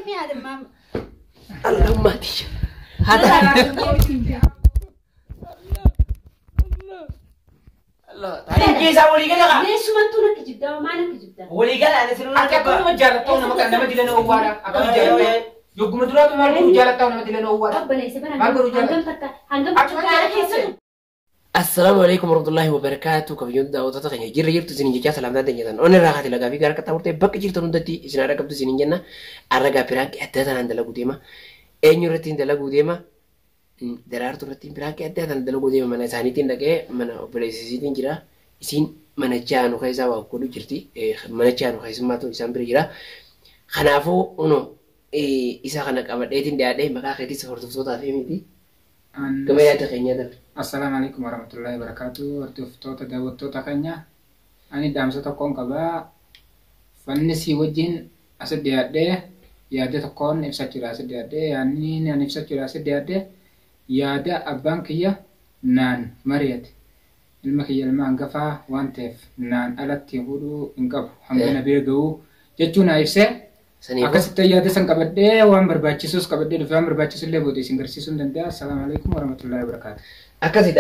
في هذا ما اللهم اهدي هذا الله تعالي كيسا ولي قال ليش ما انتوا لك جبتها وما لك جبتها ولي قال انا سيرنا أكيد ما جالتونا ما كنا مدينة أوارا أكيد جالتونا يوم مدرات ما لكم جالتونا مدينة أوارا ربنا يسبنا ما قالوا جالت. هنقم السلام عليكم ورحمة الله وبركاته كيف يندا وتتقين جير جير تزين جيجا سلام دادين جدًا أنا راحت لقى في قارك تامرت بق جير تندتي إسنا ركب تزين جنة أرجع براك أتى عند لقوديما أين يرتين لقوديما درار ترتين براك أتى عند لقوديما من سانيتين لقى من بليسيتين جرا إسين من جانو خيزا وكلو جرتي من جانو خيز ما تو إسام بريرا خنافو أنو إسا خناك أمر ديتين دادي مكا خيتي سفرت فسوتا فيميتي كما يتقين يدل السلام عليكم ورحمة الله وبركاته ورتفتوتا داوتوتا كنيا أنا دامسة تكون كبا فنسي وجهن أسد يادة يادة تكون نفسها جرا أسد يادة يعني نفسها جرا أسد يادة يادة أبان كيا نان مريت المكيا المانقفا وانتف نان ألت يقولوا إنقف حمدنا بيرجو جتونا يفسه أكست يادة سنكبدة وان برباچسوس كبدة دفعان برباچسوس اللي بودي سنكرسيسون دندا السلام عليكم ورحمة الله وبركاته أكاسي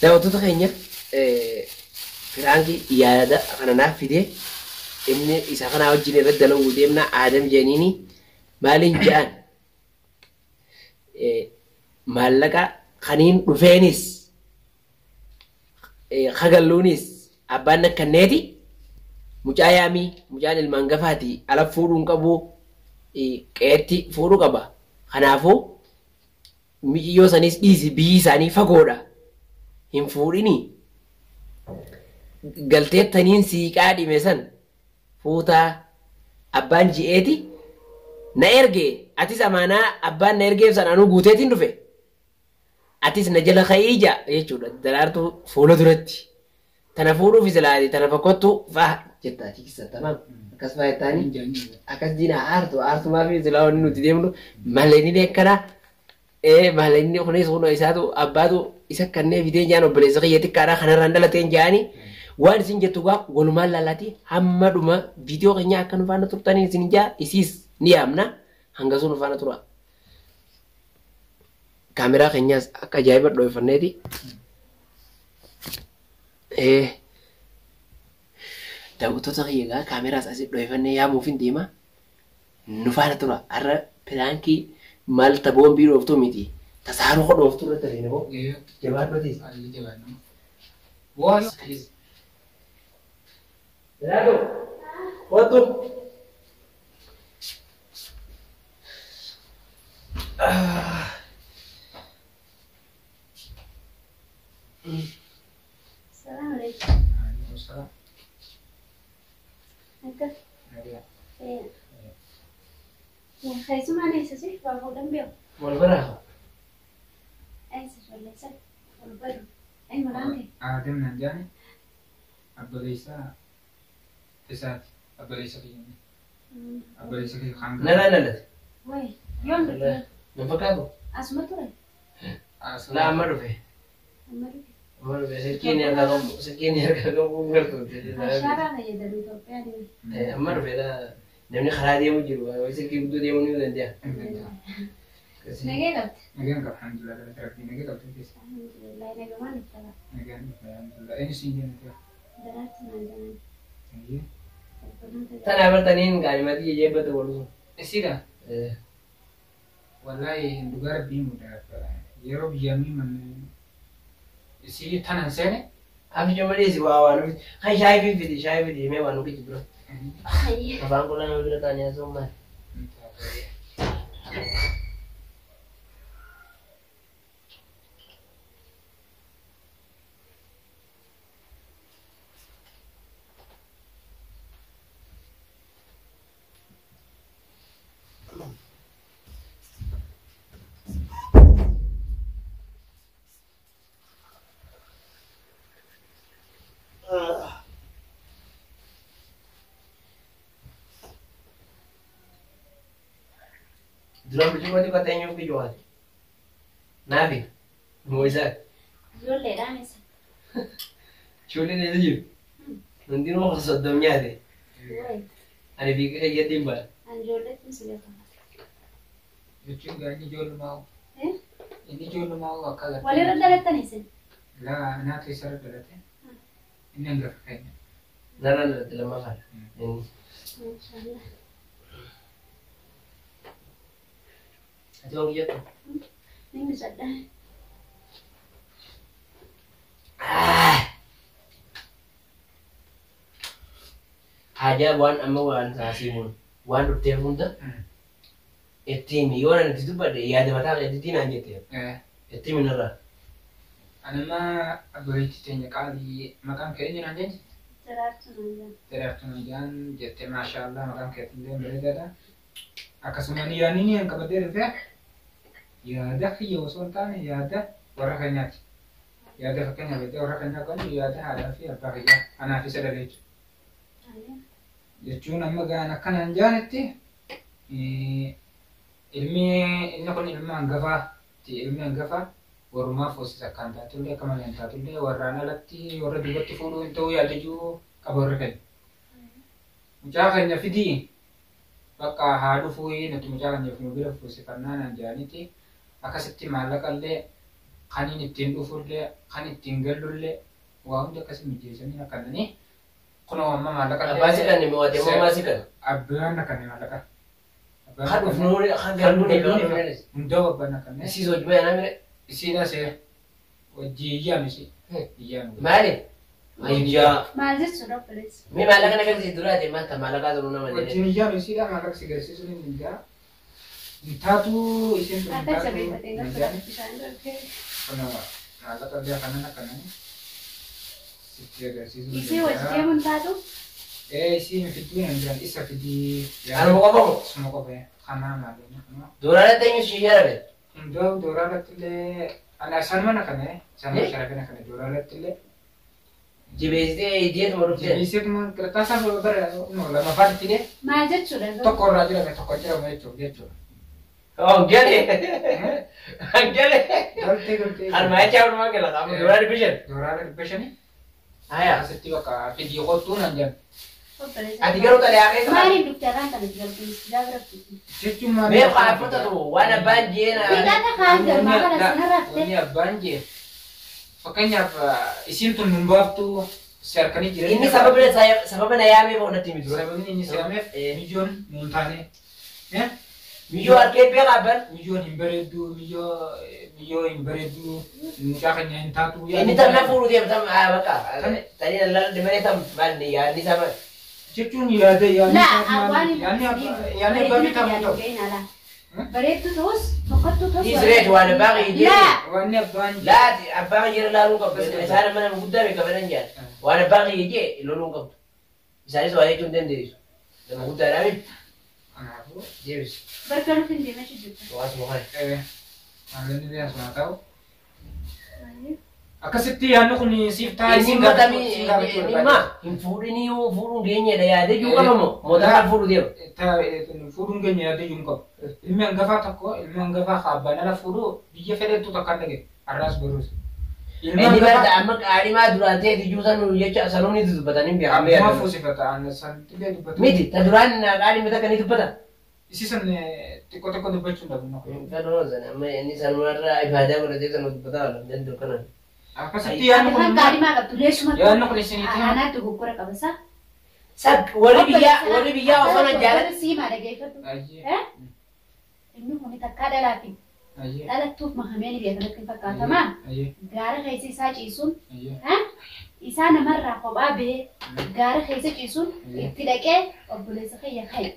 داوتو تخينيا فرانكي يادا أنا نافيدي إن إذا كان أوجيني رد لو وديمنا آدم جانيني مالين جان مالكا خنين رفينيس خغلونيس أبانا كنيتي مجايامي مجال المانغفاتي على فورون كابو كيتي فورو كابا خنافو ميجيو سانيس إيزي بي ساني فقودا هم فوريني قلتيت تنين سيكادي مثلا فوتا أبان جيئتي نيرجي أتيس أمانا أبان نيرجي بسان أنو قوتيتين رفي أتيس نجل خيجا يجو دلارتو فولو درتي تنفورو في زلادي تنفقوتو فاه جتاتي كسا تمام أكاس فايتاني أكاس دينا آرتو ما في زلاو ننو تديمنو ماليني ديكنا ماليني خنيس خنو إساتو أبادو إسا كنه فيديو جانو بليزا خياتي كارا خنا رندلتين جاني وان سنجتوغا ولما لالاتي حمدوما فيديو خنيا كانو فانا ترتاني سنجا إسيس نيامنا هنگاسو نفانا تروا كاميرا خنيا أكا جايبر دوي فنيتي daawwattoota kiyyaa kaameraas asii dhoofannee yaamuufin deema nu faana tura har'a piraankii maal taboon dhooftuu miti tasaaroo dhooftuu irratti argina boo jabaadhotis Gerardo wattu السلام عليكم Waalaikumsalam. أنت Iya. يا خيسو ما ليس سيف فهو دم بيو والبراها أيسر ولا يسر والبر أي مرانك Adem nanjani. Abbalisa. Isat. Abbalisa kiyani. Abbalisa kiy khanga. لا وي يوم بك من فكاكو أسمع ترى لا أمر فيه أمر فيه سكيني أركاكم قرطو أشارة يدلو توبيا أمر فيه لا نمني خرادي مجروا ويسكي بدو ديموني ودنديا نجيلت Nagan ka alhamdulillah dalam terapi nagan ka tulis. الحمد لله أنا كمان اتبع Nagan alhamdulillah ini sih dia nanti. درست عندنا Iya. تنا برتنين كلماتي جيبة تقولون Sida. Wallahi dugar bi muda. Yero biyami man. Isi tanan sene. أبي جمالي سوا وانو خي شايف في مي وانو كي تبرو أفهم كلنا نقول تانية سوما Dulu berjumpa di kota yang jual. Nabi, mau isa. زول لي رامس Chulin itu je. Nanti mau kasut domnya deh. وي Ani pikir kayak yatim bah. Anjoolleetti si beekama. jechuun gaa inni ijoollumaa Eh? inni ijoollumaa akka agartee. Walirra dhalattanii isin? Laa naa keessarra dhalate inni hangafa keenya. Nana natti lammaffaa. Maashaallah. Ati waan guyyattu? Inni saddaa. Haja waan amma waan taasimuun waan dhufteef hunda ittiin yoo nan itti dubbadhe yaada mataa itti naan jette ittiin minirra. Anama abbayeetti teenya qaalii maqaan kee eenyu naan jenni? Daraartuu naan Daraartuu Nayyaan jettee maashaallah maqaan keetillee bareedaadha. Akkasuma yaadni ni hanqabatee dhufee yaada kiyya osoo hin taane yaada warra keenyaati. Yaada fakkeenya beektee warra keenyaa kan yaada haadhaa fi abbaa kiyyaa anaaf isa dhalee jechuun amma gaan akkanaan jaanitti inni kun ilma hangafaati. Ilmi hangafaa warrumaaf hoosisa akkaan taatullee akka malee hin taatullee warraan alatti warra duubatti fuudhuu hin ta'uu yaadajuu qaba warra keenya. Mucaa keenya fidii bakka haa dhufuu nuti mucaa keenya nu bira fuusifannaa naan jaanitti akkasitti maallaqallee kan inni ittiin dhufullee kan ittiin gallullee waa hundi akkasii mijeessanii akkananii kunoo amma maallaqallee. Abbaa si kan ni mo'ate moo maa si kan? Abbaan akkanni maallaqa. Kan dhufnuu kan galuu ni galuu. Hundaa abbaan akkanni. Isiis hojii baay'inaa mire. Isiidha see wajji iyyaan isi. Iyyaan. Maali? Ayyaa. Maal jechuudha obboleessi? Mi maallaqa nagarsiis duraati maanta maallaqaa turuu nama jedhe. Wajjin iyyaan isiidha maallaqa si garsiisuun hin dindaa. Intaatu isheen tun Akka intaatu jabeeffatee hin gaafa jaani. bishaan darbee. Kuna maallaqa illee akkanan akkanani. Sitti agarsiisuu hin Isii hojii deemuun taatu? Isiin fidduu hin jiran isa fidii. Anuma qofa moo? Suma qofa kanaa maallaqa. Duraanatti eenyu si yaadabe? Hundoo dooraarratti illee ana isaan mana kana isaan sharafina kana dooraarratti illee. Jibeessitee ijeetuma dhuftee. Jibeessituma taasaa bara lamaffaatti illee Maal jechuudha? tokko irraa jirame tokko jirame jechuudha. Oh, gale. Gale. Galtee. Harmaachaa walumaa gala. Amma duraan dibbishan. Dooraara dhibba shanii. Aya. Asitti bakka fidii qottuu nan jedhu. Obboleessi. Ati garuu talee haqee Maaliin dhufte irraan kan itti galchuun gaafirratti? Jechuun maal? mee qaafota tu waan abbaan jeena. Fiidhaan kaan galmaa kana sanarratti. Wanni abbaan jee. Fakkeenyaaf isiin tun nun baaftu si harkanii jiran. Inni sababa na yaamee boonatti miti dura. Sababni inni siyaameef mijoon nuun taane. Miyyoo harkee beekaa abban. Mijoon hin bareeddu, miyyoo hin bareeddu, mucaa keenya hin taatu. Inni tamna fuudhu deemtam bakka. Tanii lalaan dimanee tam maal yaadni sama. Jechuun yaada Yaadni abbaa bitaa ta'u. Bareeddu ta'us tokkottuu ta'us. Isireet waan abbaan ijee. Wanni abbaan Laati abbaan jira laaluu qabdu. Isaan mana guddaa beeka badan jaan. Waan abbaan ijee loluu qabdu. Isaanis waa jechuun dandeessu. Nama guddaadhaa miti. kanaafuu Deebis. Bargaruutti hin deemee jirtu. Waas mukaan. haalonni biyya sun haa ta'u. Akkasitti yaadni kun siif taa'ee Isin matamii hin fuudhinii fuudhuun geenyedha yaadee jiru qabamoo mootummaan fuudhu deema. Fuudhuun keenya yaadee jiru qabu. Ilmi hangafaa tokko ilmi hangafaa abbaan ala fuudhu biyya fedhetu takka hin dhage har'aas boruus. Inni barata amma qaalimaa duraan ta'e iyyuu sanuu jecha sanuuni dubbatanii beekamee Akkuma fuusifata santillee dubbatu. miti ta duraan qaalii takka ni dubbata. Isi san xiqqoo xiqqoo dubbachuu dhabu. Kadoo sana amma inni sanumarraa ibaadaa godhatee kan dubbataa danda'u kanan. Akkasitti yaadni kun Kan gaarimaa qabdu leeshuma. yaadni kun isinitti Anaatti goggora qabasa. Sak wali biyyaa osoo na jaalatu. Siimaa dhageeffatu. Inni kun takkaa dhalaafi. Dhalattuuf mahameen biyya kanatti hin fakkaatamaa. Gaara keessa isaa ciisuun. Isaa namarraa kophaa bahee gaara keessa ciisuun itti dhaqee obboleessa kiyya ka'i.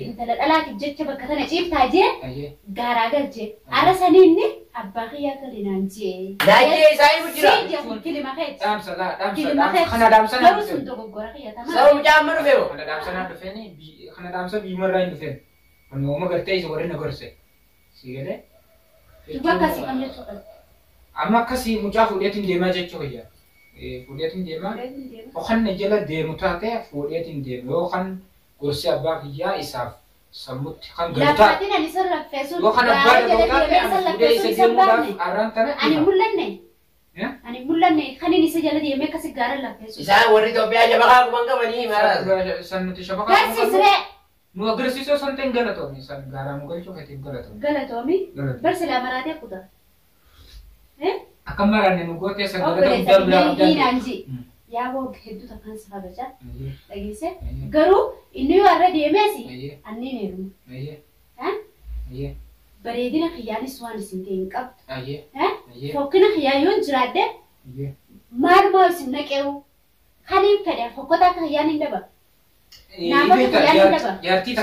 Intala dhalaatiif jecha bakka tana ciiftaa jee gaaraa galchee. Ara sanii inni abbaa kiyyaa galinaan jee. Daajee isaa ifu jira. Kilima keessa. dhaamsa kana dhaamsa naa Garuu sun dhufe. dogoggora kiyyatamaa. Sababa mucaa amma dhufe moo? Kana dhaamsa naa dhufe kana dhaamsa biyyumarraa hin dhufe. Kun uuma gartee isa warri na gorse. Si galee? Duba akkasii kam jechuudha. Amma akkasii mucaa fuudheetiin deemaa jechuu fayyaa. Fuudheetiin deemaa. Yookaan na jala deemu taate fuudheetiin deemu yookaan gorsi abbaa kiyyaa isaaf sammuutti kan galu taate. Lafaatiin ani isa laffeessuun Yookaan abbaa dhaboo taate ani fuudhee isa deemuudhaaf arraan tana. Ani mul'anne. Ani mul'anne kan inni isa jala deemee akkasi gaara laffeessuun. Isaan warri Itoophiyaa jabaqaa kuban qabanii maara. San nuti shabakaa. Garsiisree. Nu agarsiisoo san ta'in galatoomni san gaara nu galchuu keetiin galatoomni. Galatoomi. Barsila maraatee kutaa. Akka maraanne nu gootee san galatoomni galatoomni darbaa diinaanji. Yaa woo hedduu takkaan si kabaja. Dhageesse. Garuu inni yoo har'a deemeesi anni neerumu. Bareedina kiyyaanis waan isin ta'e hin qabdu. Fokkina kiyyaa yoon jiraadde maal maal isin naqeewu. Kaniin fedhe fokkota akka kiyyaan hin daba. Nama kiyyaan hin daba.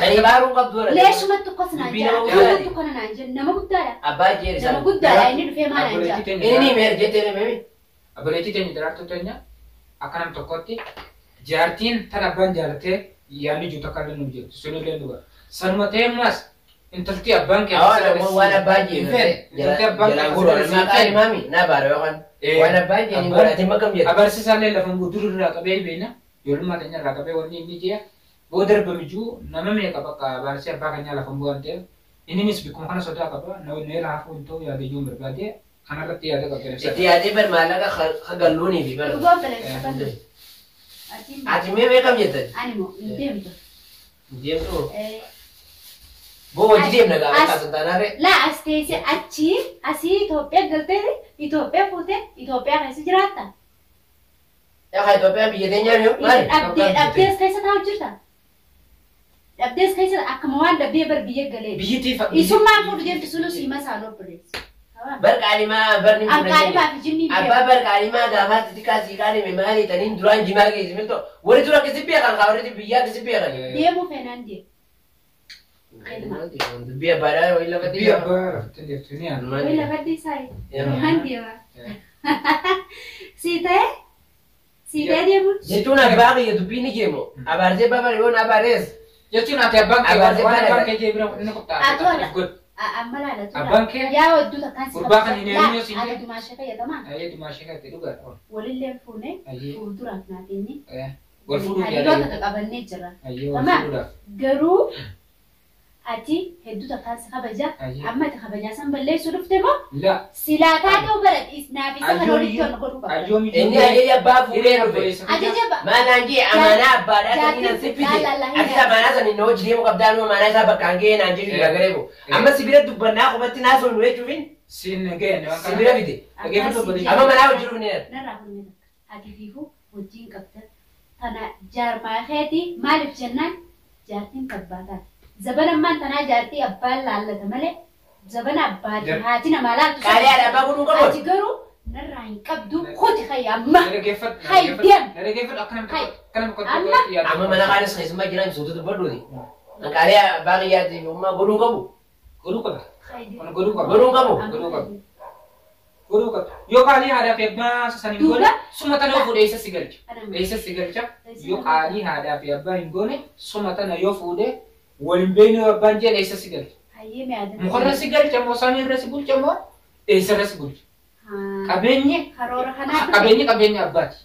Sanii baaruu qabdu wala. Leeshumatti ukkos naan jira. Leeshumatti ukkona naan jira. Nama guddaadha. Abbaa jeerisaa. Nama guddaadha inni dhufee maal naan jira. Inni meer jettee memi. Abboleettii teenya jiraattu teenya akka nam tokkotti jaartiin tan abbaan jaalatee yaadni jiru takka illee nuuf jirtu sun illee dhuga. Sanuma ta'e ammas intalti abbaan keessa waan abbaan jeeru maami na baara yookaan waan abbaan jeeni godhate makam jedhu. Abarsiisaallee lafa guutuu irraa qabee beena yoolummaa teenya irraa qabee wanni inni jee boo darbame jiru nama meeqa bakka abarsii abbaa keenyaa lafa bu'an ta'e inninis bikkuma kana sodaa qaba nawee laafuu hin ta'u yaada iyyuu barbaadee kanarratti yaada qabee. Itti yaadee bar maallaqa hagalluunii fi bar. Ati mee meeqam jettan? Ani moo hin deemtu. Deemtu. Boo hojii deemna gaafa kaasan taanaare. Laa as teessee asii Itoophiyaa galtee Itoophiyaa fuutee Itoophiyaa keessa jiraatta. Yaa Itoophiyaa biyya teenyaa yoo maali? Dhabdees keessa taa'u jirta. Dhabdees keessa akkuma waan dhabdee bar biyya galee. Biyyittii fa'a. Isummaan fuudhu deemtu sunus hima isaan obboleessi. Barqaalimaa barni Alqaalimaa fi jinni abbaa barqaalimaa gaafaas xiqqaa siiqaanii maali taniin duraan jimaa geessi milto wali dura kisi beekan kaawwati biyyaa kisi beekan. Deemuu feenaan deemu. Biyya baadhaa wayii lafatti biyya abbaa lafatti deemtu ni yaadu. Wayii lafatti isaa maan deema. Siitee deemu. Jechuun abbaa kiyya dubbii ni jeemu abaarsee babar yoon abaarees. Jechuun ati abbaan kee jeebira inni qophaa'e. Amma laalatu. Abbaan kee yaa wadduu takkaan si gurbaa kan hin eenyu siin ati dumaashee fayyadamaa. Dumaashee kan itti dhugaa. Walillee fuunee fuulduraaf naatinni. Wal fuudhuuf hariiroo takka qabannee jira. Garuu ati hedduu takkaan si kabaja. Amma ati kabajaa san balleessuu dhufte moo? Silaataa ta'uu bara naaf isa kan walitti ol godhu qaba. Inni ajaja abbaa fuudhee dhufe. Ajaja abbaa. Maanaan jee amaanaa abbaadhaa ta'anii nan siffite. Ati amaanaa san inni hojii deemu qabdaa nuu amaanaa isaa bakkaan ga'ee naan jedhu garee boo. Amma sibira dubbannaa qubatti naasoo nu jechuufin. Siin ga'e sibira fite. Amma manaa hojii dhufu ni narraa kun ati fiifuu hojiin qabda. Tana jaarmaa keetii maaliif jennaan jaartiin tabbaataa. Zabana ammaan tanaa jaartii abbaan laallata malee zabana abbaatii haati namaa laaltu. Qaalee haadha abbaa godhuu qabu. Ati garuu narraa hin qabdu kooti kayyamma. Haydem. Amma mana kaanis keessummaa jiran suututu badduuni. Qaalee abbaa kiyyaatti ummaa godhuu qabu. Godhuu qaba. Godhuu qabu. Godhuu qaba. Yoo qaalii haadhaa fi abbaa sasanii goone suma tana fuudhee isa si galcha. Isa si galcha. Yoo qaalii haadhaa fi abbaa hin goone suma tana yoo fuudhee waliin beeknu abbaan jedhe isa si galcha. Mukarra si galcha moo samii irra si bulcha moo eessa irra si bulcha. Qabeenyi abbaati.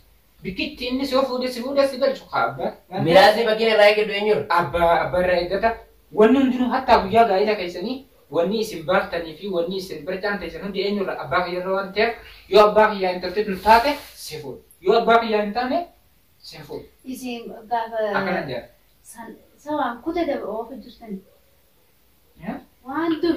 Bikkitti innis yoo fuudhee si galchu haa abbaa. Miraasni bakkeen irraa eeggadhu eenyuudha? Abbaa irraa eeggata. Wanni hundinuu hattaa guyyaa gaa'ela keessanii wanni isin baaftanii fi wanni isin barcaan teessan hundi eenyurra abbaa kiyyarra waan ta'eef yoo abbaa kiyyaa hin taane taate si fuudhu. Yoo abbaa kiyyaa hin taane si fuudhu. Isin gaafa akkanan jedha. Sawaan kutaa daba oofa jirtani. Waan dur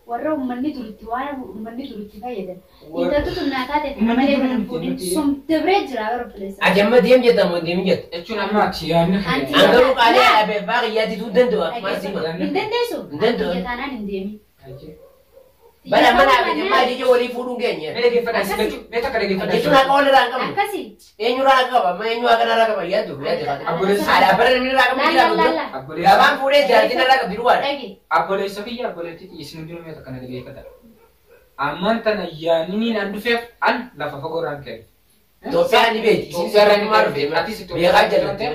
warra uummanni duritti waan uummanni duritti fayyadan. Intaltu tunnaa taate malee mana fuudhin sumte biree jira bara fileessa. Ajamma deem jedhamu deem jedha. Jechuun amma ati yaadni Angaruu qaalee dhaabee abbaa kiyyaatti tuu danda'u akkuma sima. Hin dandeessu. Hin danda'u. Biyya taanaan hin deemi. Bala mana ajammaa dijee walii fuudhuun keenya. Mee dhaggeeffadhaa si galchu. Mee takka dhaggeeffadhaa. Jechuun akka walirraa hin qabnu. Akkasii. Eenyurraa qaba amma eenyu akkanarraa qaba yaaddu. Haadha abbaa irraa qabu jiraatu. Gabaan fuudhee jaartiin irraa qabdi duwwaadha. Abboleessa kiyya abboleettii isin hundinuu mee takka dhaggeeffadhaa. Ammaan tana yaanni an dhufeef an lafa fagoorraan ka'e. Itoophiyaa ni beekti. Itoophiyaa ni beekti. Atis Beekaa jalatti.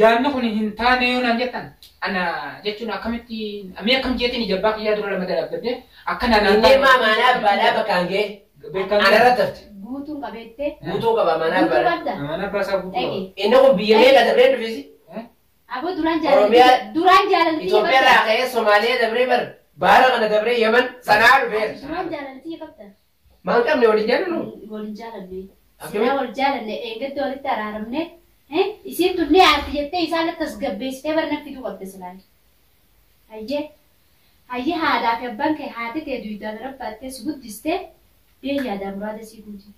Yaanni kun hin taane yoo naan jettan ana jechuun akkamitti amee akkam jeetiin ijabbaa kiyyaa dura lama dhaabbadde akkana naan Inni maamaanaa abbaadhaa bakkaan ga'e. Anarra tafti. Guutuun qabeettee. Guutuu qaba maanaa abbaadhaa. Mana baasaa guutuu. Inni kun biyya meeqa dabree dhufisi? Aboo duraan jaalaltii. Itoophiyaarraa ka'ee Somaaliyaa dabree bar baara kana dabree Yemen sanaa dhufeera. Duraan jaalaltii qabda. Maal qabne waliin jaalannu? Waliin jaalanne. Sinaa wal jaalanne eegatti walitti araaramne. يصير تني عارفيته يسال تسجبيس تبرنا في دوقت سلال هاي هذا في البنك هاتي تدوي تدرب باتي سبوت دسته بيه يا دام راد سيبوتي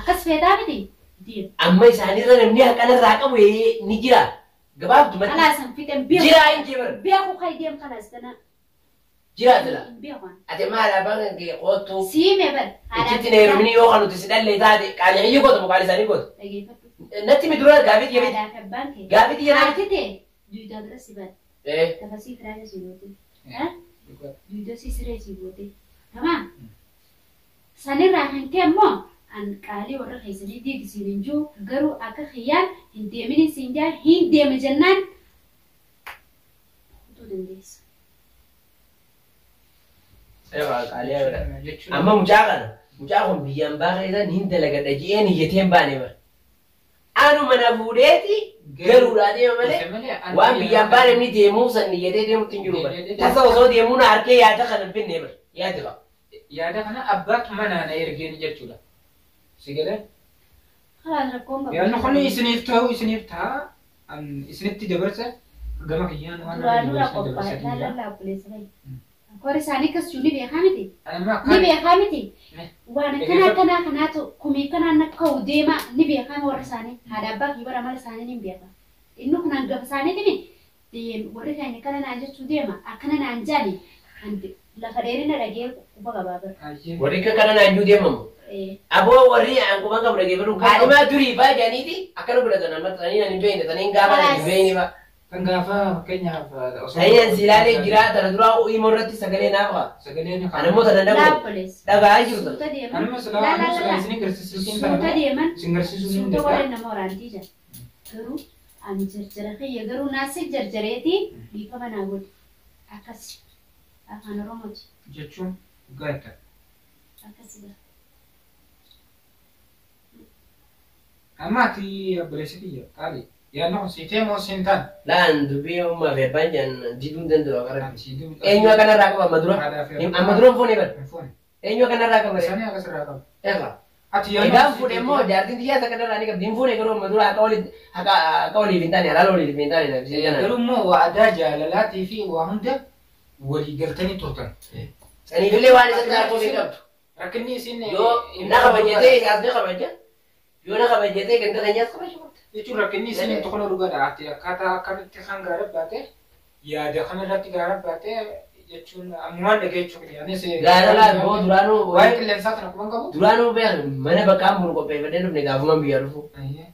أكس في دامتي ديم أما يساني رنا مني أكان راكب ويه نجرا قباب تمت خلاص في تم بيه جرا إن جبر بيه أخو خاي ديم خلاص تنا جرا تلا بيه خان أتى ما على بان كي قوتو سيمة بل إنتي تنيرمني يو خانو تسدل لي تادي كان يجي قوتو مقالي ساني قوت نتي مدرون قابيت يبيت هذا في البنك قابيت يبيت هاتي دوي تدرب سيبات إيه تفسير فرانة سيبوتي دوي دوسي سري سيبوتي تمام سنين راحن كم أن قالي ورا خيسني دي سينجو غرو أكا خيال هندي مني سينجا هندي مجنن تو دنديس أيوة عليه أما مجاعهم بيان باغيدا هند لقد أجيان يتيم باني ما أنا من أبوديتي غرو رادي مالي وان بيان باني مني ديمو سني يدي ديمو تنجرو تسوى ديمو ناركي يا دخل في النمر يا دخل يا ده أنا أبغى mana أنا يرجعني جتولا سيجله خلاص ركون يا أنا خلني يسنيفتها أن يسنيفتي دبرسة قام كيان لا بوليس هاي كوري ساني كسجوني بيخامتي أنا ما نبي يخامتي وانا كنا تو كمي كنا نكو ديما نبي يخام ورساني هذا باك يبرا مال ساني نبي يخام إنه كنا نجاب ساني تبي ديم ورثة يعني كنا نانجا توديما أكنا نانجاني عند لا فريرنا رجال كوبا بابر وريك كنا نانجو ديمم أبو وري عنكم ما كم رجال برو كاري ما تري با جانيتي أكنو بلا تنا ما تاني نبيني تاني غابا نبيني با كنغافا كنيا فا سايان سيلالي جرا تردرا أو إمورتي سكالي نافا أنا مو تنا لا دعو بوليس دعو عايزو سوتا ديما أنا مثلا سنين سوتا ديما سنين سوتا ولا نمورانتي جا كرو أم جرجرة يجرو ناسي جرجريتي بيكما نقول أكاسي أنا رومج جتشون قايتا أكاسي ده أما تي بريسيتي قالي يا نو سيتي مو سنتان لا ندبي ما في بانجان جدون دندو أكرم إنيو كنا راكب مدرو مدرو فوني بر إنيو كنا راكب سني أكسر راكب إيه أتي يا إذا فوني مو جاردين تيجي سكنا راني كبدين فوني كرو مدرو هكاولي بنتاني هلالولي بنتاني لا بيجينا كرو مو وعدا جالاتي في وهند ولي قرتني توتن أنا في اللي واني سنتار فوني كب ركني سن يو نخبة جتة كاس نخبة جتة يو نخبة جتة كنت تنجس خبة شو itu rakini sini tokona ruga da ati kata kan tikan garab bate ya da kana rati garab bate ya chun amuan da ge chukri yani se garala bo durano wai kelen sat na kubang kabu durano be mana bakam mun ko pe bade no ne gavuma biyaru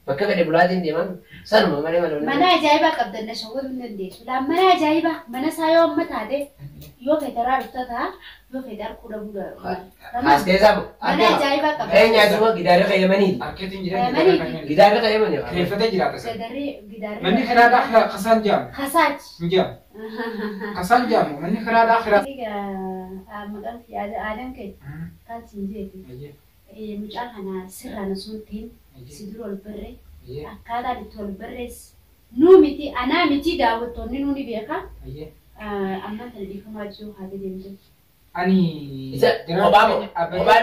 bakka bade buladin de man san ma mane mane mana jaiba qabdanna shawul min de la mana jaiba mana sayo mata de yo ke tarar ta yo ke dar kuda buda as ke sam mana jaiba qabdanna enya duma gidare ka yamani arketin jira gidare ka yamani kayfa da jira ta sedari gidare mani khira da akhira qasan jam khasaj jam qasan jam mani khira da akhira diga madan fi adam ke kan sinje mucal hana sirra na suntin sidrol berre akada ditol berres nu miti ana miti dawato ninu ni beka amma tadi kuma jo hade dinde ani isa obama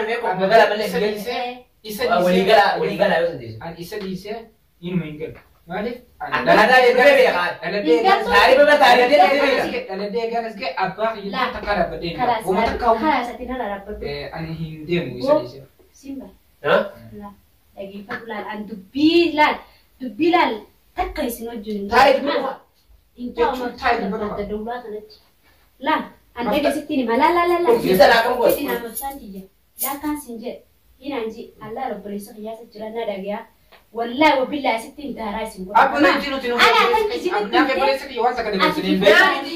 be ko magala balle isa wali gala yo sendiri an isa dise in mengel malif ada de bebe kan tari bebe tari de ana de ganas ge abba yita takara badin ko mata kaw khala satina la rabbe ani hinde mu isa dise simba ha la lagi fadlan an dubilal takai sinojun tari bebe inta ma tari da dawla kanat la an daga sitini mala la bisa la kan ko ina musanti ya kan sinje ina ji Allah rabbul isa ya sajira na daga wallahi wa billahi sittin tara sin ko abuna jino ana kan ji na ke bole saki wansa ka da sinin be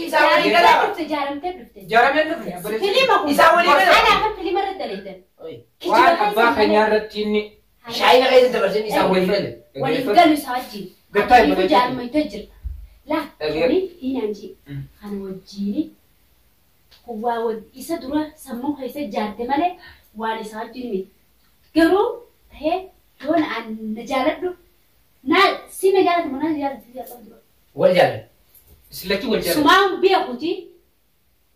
isa wali gala jaram te dufte jaramen no bole filima ko isa wali gala ana kan filima radalaitan wa abba khanya ratini shayi na kai da barjin isa wali gala wali galu saji gatai ko jaram mai tajir la ni ina ji ana wajini kuwa isa dura sammu haisa jarte male wali saji ni garu he don an najaladu na si najaladu mana najaladu wal jala silaki wal jala suma biya kuti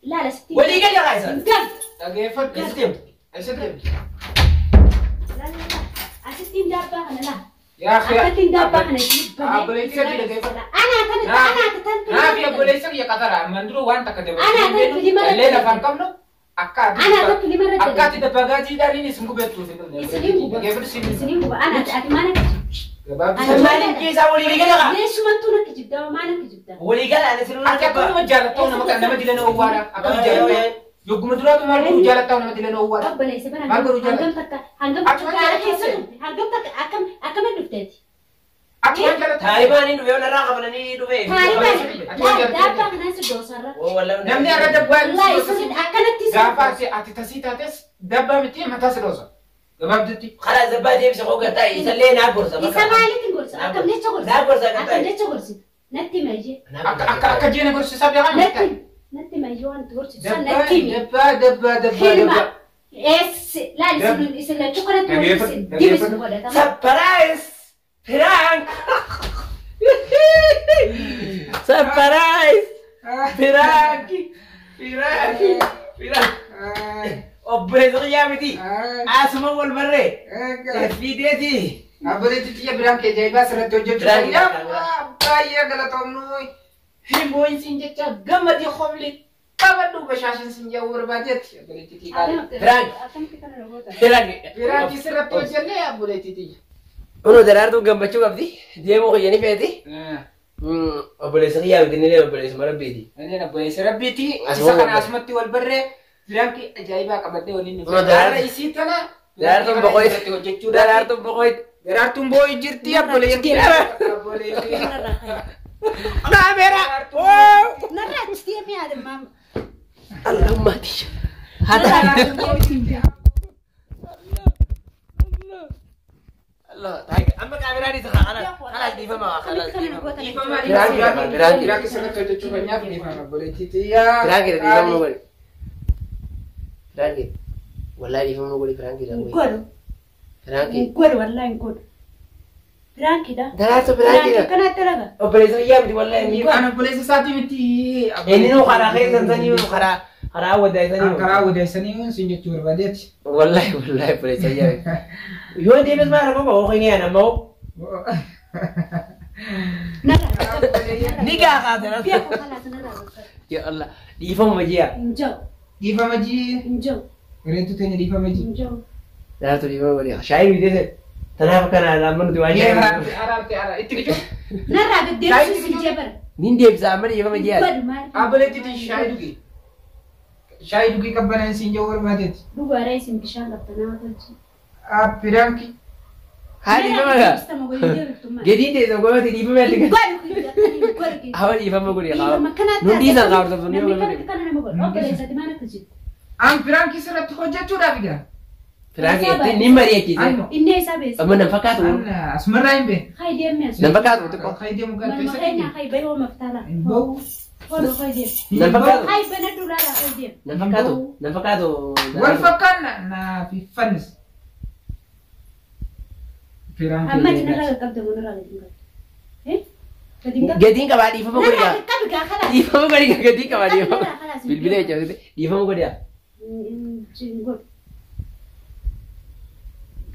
la sitti wali gala kaisa kan age fat sistem asitim la asitti dabba kana la يا أخي أكتين دابا أبو ليس كده كيف أنا كتنت ما في أبو ليس يا كتر من درو وانت كده أنا أتنت لي مرة الليلة فانكم له أكاد أنا أتنت لي مرة أكاد دباغاتي دارين اسمه بيتو سنين أنا أتمنى Semanin kisah boleh digala kah? ليش ما أنتوا كجبدا وما أنا كجبدا Boleh digala ada seluruh أكاد كل ما جالت تونا ما كان نما دلنا أوارا أكاد جالت يوم دلنا تو مالكو جالت تونا ما دلنا أوارا رب ليس بنا ما قالوا جالت هنقم أكمل دفتاتي أكاد جالت Taliban ini dua orang apa ni dua? لا دابا ناس دوسرة Oh wala. نمني أنا دبوا لا يصير أكلت تسعة دابا سي أتتسيتا تس دابا متي ما تسلوزا دابا بدتي خلاص زبادي يمسك هو قطع يسلي نابور سما. يسمعني تقول أكم نيت تقول نابور سما أكم قطع. نيت تقول نتي ما يجي أكاد جينا قرص سابي غاني نتي ما يجي وأنت تقول دبا نتي دبا كلمة إس لا يصير شكرا تقول جيب اسمه ولا تمام Surprise! Prank! Surprise! Prank! Prank! Obboleessa kiyyaa miti. Asuma wal barree. Fiideeti. Abboleetti xiyya biraan kee jaayibaa sirratti hojjechuu baay'ee galatoomnu himooyin siin jecha gammadii homli qabadhu bashaashin siin jaa barbaadeetti abboleetti xiyyaa Prank! Prank! biraanki sirratti hojjennee abboleetti xiyya. Unu daraartuu gammachuu qabdi. Deemuu kiyyanii feeti. Obboleessa kiyyaa miti ni obboleessa marabbiiti. Ani abboleessa rabbiiti Asuma isa kana wal- asumatti wal barree biraanki ajaa'ibaa qabadhee waliin ni Unu daraar- isii tana Daraartuun boqoy. hojjechuudha. Daraartuun boqoy. Daraartuun boo'i jirti abboleetti. Abboleetti. Kaamera! Oh! نرى تستيمي هذا مام Allahumma tisha. Hata. Allah, amma kaamera ni saka kanan. Kanan di fama, kanan di fama. Biraanki sirratti hojjechuu keenyaaf dhiifama abboleetti xiyyaa. Prank di fama nu godi. Prank. Wallahi di fama nu godi prank da godi. نقول Prank. نقول والله نقول برانك ده Daraartu prank da. كنا تلقى Obboleessa kiyyaa miti wallahi ni. Kan obboleessa isaatii miti. Inni nu karaa keessan sanii nu karaa wadaayisanii. Karaa odeessanii sun jechuu barbaadeetti. Wallahi obboleessa kiyyaa. Yoo deemes maal qaba oo keenyaa nama oo. نرى Ni gaafata. بياكو خلاص نرى Ya Allah, di fama jiya. انجو Dhiifama jii. انجو Gareentu teenya dhiifama jii. انجو Daraartu di fama godi. Shaayi bidee tanaaf kana lamma nuti waan shaayi. Araarte ara itti gishu. نرى قدام سيسي جبر Nin deebisa amma di fama jiya. نقول ما Abboleetti shaayii dhugi. Shaayii dhugii qabbanaan siin jechuu barbaadeetti. دوبا رئيس انكشاف لبتنا وكلشي Biraanki. Haati fama ga. Gadi deesa gooti di fama ati. Hawa di fama godi qaaba. Nuti san qaabsa sun yoo gadi. An biraanki sirratti hojjechuudhaaf egaa. Firaanki itti ni mari'achiise. إني سابس Amma nan fakkaatu. An asumarraa hin beeku. خاي ديم يا Nan fakkaatu xiqqoo. Kan deemu kan من keessa مخينا خاي بيو مفتالا Bau. هو خاي ديم Nan fakkaatu. خاي بندو لا خاي ديم Nan fakkaatu. Nan fakkaatu. Wal fakkaanna naa fi fannis. أما تنرى قبل ما نرى قديم إيه قديم Gatiin qabaa dhiifama godi gaa. قبل قا خلاص Dhiifama godi gaa gatii qabaa dhiifama. خلاص Bilbila jecha dhiifama godi gaa. نقول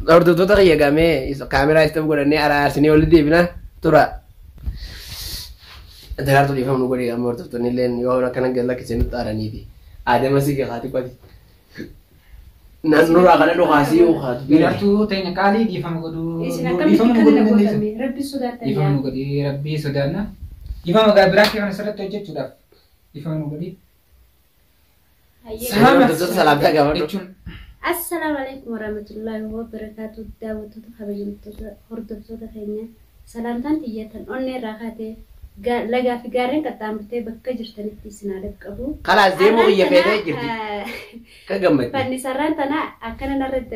Hordoftoota kiyya gamee kaameraa istaf godhannee araarsinee walitti deebina tura. Daraartuu dhiifama nu godhe amma hordoftoonni illee yoo akkana lakkisee nutti aaraniiti. Aadama si gahaati qoti. Nurraa kana dhukaasii ukaatu. Birattuu teenya qaalii dhiifama godhuu. إيش نكمل كنا نقول ربي سودان Dhiifama nu godhii rabbii sodaanna. Dhiifama gaa biraanki kana sirratti hojjechuudhaaf. Dhiifama nu godhii. Hordoftoota salaamtaa gaafadhu. Jechuun. السلام عليكم ورحمة الله وبركاته دعوة خبير هردفتوتا خينيا سلامتان تيجتن أني راحته لقى في قارن كتامتي بكجر تنتي سنادك أبو Kalaas deemuu kiyya feetee jirti. Ka gammatti. فني سران تنا أكنا نرد